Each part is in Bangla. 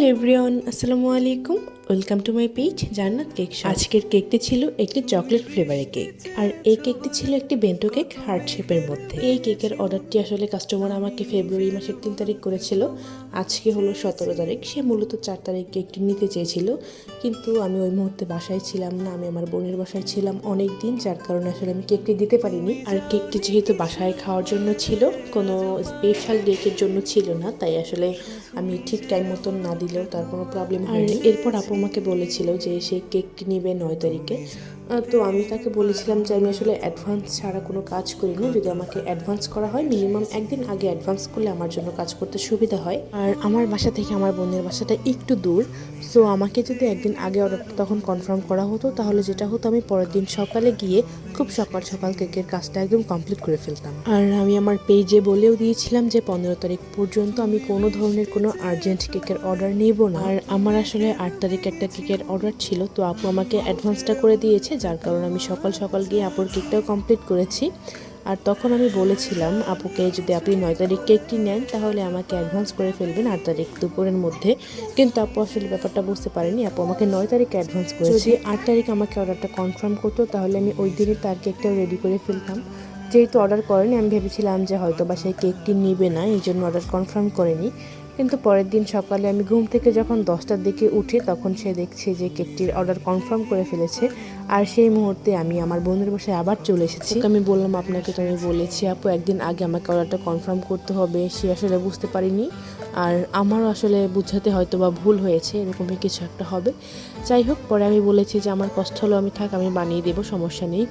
হ্যালো এভরিওয়ান, আসসালামু আলাইকুম। ওয়েলকাম টু মাই পেজ জান্নাত কেক শপ। আজকের কেকটি ছিল একটি চকলেট ফ্লেভারের কেক, আর এই কেকটি ছিল একটি বেন্টো কেক হার্ট শেপের মধ্যে। এই কেকের অর্ডারটি আসলে কাস্টমার আমাকে ফেব্রুয়ারি মাসের 3 তারিখ করেছিল। আজকে হলো 17 তারিখ। সে মূলত 4 তারিখ কেকটি নিতে চেয়েছিল, কিন্তু আমি ওই মুহূর্তে বাসায় ছিলাম না, আমি আমার বোনের বাসায় ছিলাম অনেক দিন, যার কারণে আসলে আমি কেকটি দিতে পারিনি। আর কেকটি যেহেতু বাসায় খাওয়ার জন্য ছিল, কোনো স্পেশাল ডেটের জন্য ছিল না, তাই আসলে আমি ঠিক টাইম মতন না দিলেও তার কোনো প্রবলেম হয়নি। এরপর আপু আমাকে বলেছিল যে সে কেকটি নেবে 9 তারিখে। তো আমি তাকে বলেছিলাম যে আমি আসলে অ্যাডভান্স ছাড়া কোনো কাজ করি না, যদি আমাকে অ্যাডভান্স করা হয় মিনিমাম একদিন আগে অ্যাডভান্স করলে আমার জন্য কাজ করতে সুবিধা হয়। আর আমার বাসা থেকে আমার বোনের বাসাটা একটু দূর, সো আমাকে যদি একদিন আগে অর্ডারটা তখন কনফার্ম করা হতো, তাহলে যেটা হতো আমি পরের দিন সকালে গিয়ে খুব সকাল সকাল কেকের কাজটা একদম কমপ্লিট করে ফেলতাম। আর আমি আমার পেজে বলেও দিয়েছিলাম যে 15 তারিখ পর্যন্ত আমি কোনো ধরনের কোনো আর্জেন্ট কেকের অর্ডার নেব না। আর আমার আসলে 8 তারিখ একটা কেকের অর্ডার ছিল, তো আপু আমাকে অ্যাডভান্সটা করে দিয়েছে, যার কারণে আমি সকাল সকাল গিয়ে আপুর কেকটাও কমপ্লিট করেছি। আর তখন আমি বলেছিলাম আপুকে, যদি আপনি 9 তারিখ কেকটি নেন তাহলে আমাকে অ্যাডভান্স করে ফেলবেন 8 তারিখ দুপুরের মধ্যে। কিন্তু আপু আসলে ব্যাপারটা বুঝতে পারেনি, আপু আমাকে 9 তারিখে অ্যাডভান্স করেছে। যদি 8 তারিখ আমাকে অর্ডারটা কনফার্ম করতো তাহলে আমি ওই দিনই তার কেকটাও রেডি করে ফেলতাম। যেহেতু অর্ডার করেনি, আমি ভেবেছিলাম যে হয়তো বা সেই কেকটি নিবে না, এই জন্য অর্ডার কনফার্ম করেনি। কিন্তু পরের দিন সকালে আমি ঘুম থেকে যখন 10টার দিকে উঠি, তখন সে দেখছে যে কেকটির অর্ডার কনফার্ম করে ফেলেছে। আর সেই মুহূর্তে আমি আমার বোনের বাসায় আবার চলে এসেছি। আমি বললাম, আপনাকে তো আমি বলেছি আপু একদিন আগে আমাকে অর্ডারটা কনফার্ম করতে হবে। সে আসলে বুঝতে পারিনি, আর আমারও আসলে বুঝাতে হয়তো বা ভুল হয়েছে, এরকমই কিছু একটা হবে। যাই হোক, পরে আমি বলেছি যে আমার কষ্ট হলো, আমি থাক আমি বানিয়ে দেবো, সমস্যা নেই।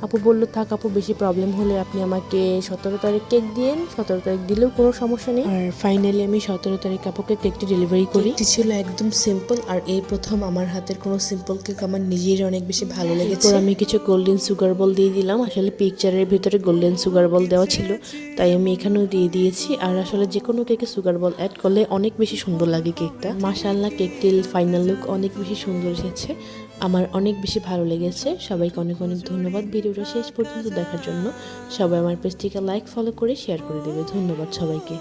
আপু বললো, থাক আপু, বেশি প্রবলেম হলে আপনি আমাকে 17 তারিখ কেক দিয়েন, 17 তারিখ দিলেও কোনো সমস্যা নেই। আর ফাইনালি আমি 17 তারিখ আপুকে কেকটি ডেলিভারি করি। এটি ছিল একদম সিম্পল, আর এই প্রথম আমার হাতের কোনো সিম্পল কেক আমার নিজের অনেক বেশি ভালো লেগেছে। আমি কিছু গোল্ডেন সুগার বল দিয়ে দিলাম, আসলে পিকচারের ভিতরে গোল্ডেন সুগার বল দেওয়া ছিল, তাই আমি এখানেও দিয়ে দিয়েছি। আর আসলে যে কোনো কেকে সুগার বল অ্যাড করলে অনেক বেশি সুন্দর লাগে কেকটা। মাশাআল্লাহ, কেকটির ফাইনাল লুক অনেক বেশি সুন্দর এসেছে, আমার অনেক বেশি ভালো লেগেছে। সবাইকে অনেক অনেক ধন্যবাদ ভিডিওটা শেষ পর্যন্ত দেখার জন্য। সবাই আমার পেজটিকে লাইক, ফলো করে শেয়ার করে দেবে। ধন্যবাদ সবাইকে।